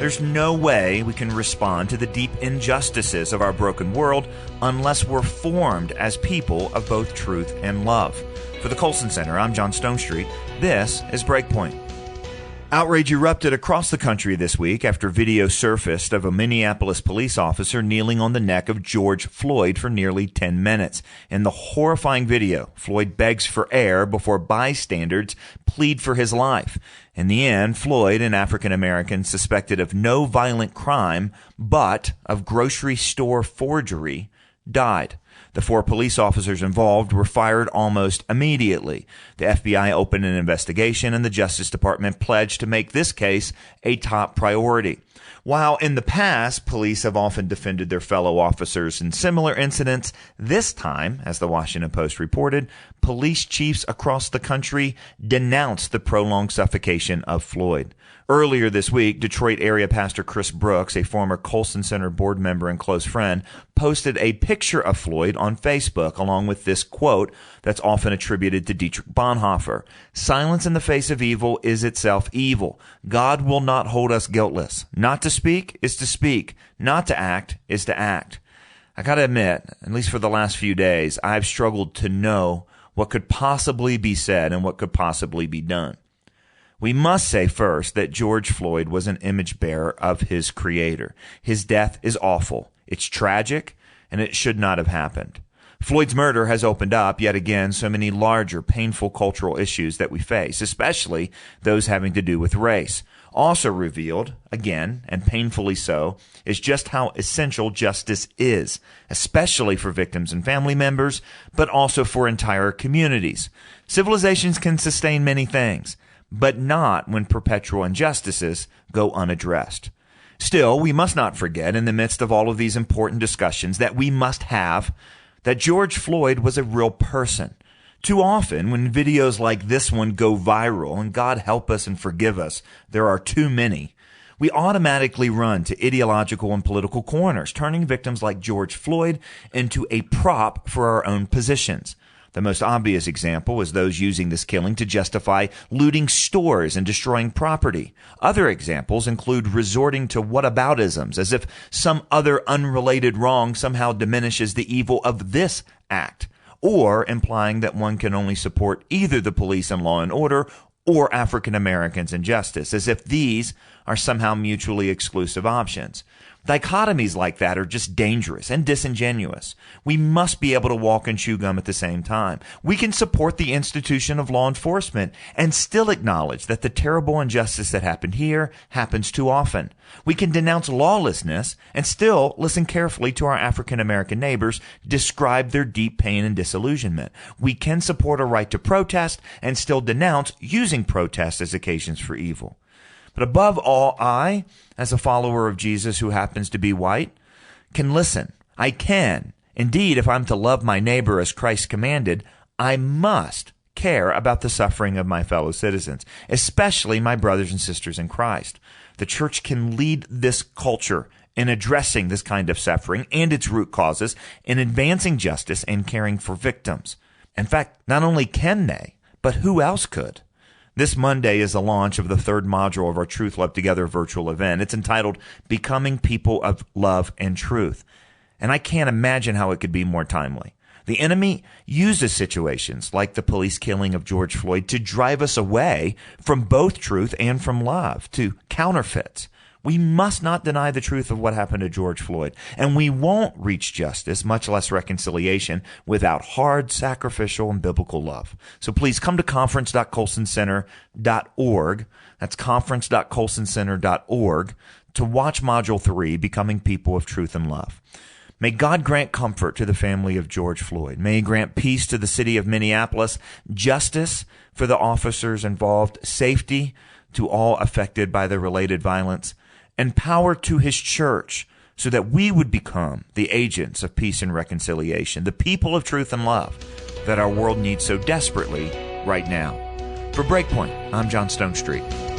There's no way we can respond to the deep injustices of our broken world unless we're formed as people of both truth and love. For the Colson Center, I'm John Stonestreet. This is Breakpoint. Outrage erupted across the country this week after video surfaced of a Minneapolis police officer kneeling on the neck of George Floyd for nearly 10 minutes. In the horrifying video, Floyd begs for air before bystanders plead for his life. In the end, Floyd, an African-American suspected of no violent crime but of grocery store forgery, died. The 4 police officers involved were fired almost immediately. The FBI opened an investigation, and the Justice Department pledged to make this case a top priority. While in the past, police have often defended their fellow officers in similar incidents, this time, as the Washington Post reported, police chiefs across the country denounced the prolonged suffocation of Floyd. Earlier this week, Detroit area pastor Chris Brooks, a former Colson Center board member and close friend, posted a picture of Floyd on Facebook along with this quote that's often attributed to Dietrich Bonhoeffer. "Silence in the face of evil is itself evil. God will not hold us guiltless. Not to speak is to speak. Not to act is to act." I gotta admit, at least for the last few days, I've struggled to know what could possibly be said and what could possibly be done. We must say first that George Floyd was an image bearer of his creator. His death is awful. It's tragic, and it should not have happened. Floyd's murder has opened up, yet again, so many larger, painful cultural issues that we face, especially those having to do with race. Also revealed, again, and painfully so, is just how essential justice is, especially for victims and family members, but also for entire communities. Civilizations can sustain many things, but not when perpetual injustices go unaddressed. Still, we must not forget, in the midst of all of these important discussions that we must have, that George Floyd was a real person. Too often, when videos like this one go viral, and God help us and forgive us, there are too many, we automatically run to ideological and political corners, turning victims like George Floyd into a prop for our own positions. The most obvious example is those using this killing to justify looting stores and destroying property. Other examples include resorting to whataboutisms, as if some other unrelated wrong somehow diminishes the evil of this act, or implying that one can only support either the police and law and order or African Americans and justice, as if these are somehow mutually exclusive options. Dichotomies like that are just dangerous and disingenuous. We must be able to walk and chew gum at the same time. We can support the institution of law enforcement and still acknowledge that the terrible injustice that happened here happens too often. We can denounce lawlessness and still listen carefully to our African American neighbors describe their deep pain and disillusionment. We can support a right to protest and still denounce using protest as occasions for evil. But above all, I, as a follower of Jesus who happens to be white, can listen. I can. Indeed, if I'm to love my neighbor as Christ commanded, I must care about the suffering of my fellow citizens, especially my brothers and sisters in Christ. The church can lead this culture in addressing this kind of suffering and its root causes, in advancing justice and caring for victims. In fact, not only can they, but who else could? This Monday is the launch of the 3rd module of our Truth Love Together virtual event. It's entitled Becoming People of Love and Truth. And I can't imagine how it could be more timely. The enemy uses situations like the police killing of George Floyd to drive us away from both truth and from love, to counterfeits. We must not deny the truth of what happened to George Floyd, and we won't reach justice, much less reconciliation, without hard, sacrificial, and biblical love. So please come to conference.colsoncenter.org. That's conference.colsoncenter.org to watch Module 3, Becoming People of Truth and Love. May God grant comfort to the family of George Floyd. May He grant peace to the city of Minneapolis, justice for the officers involved, safety to all affected by the related violence, and power to His church so that we would become the agents of peace and reconciliation, the people of truth and love that our world needs so desperately right now. For Breakpoint, I'm John Stonestreet.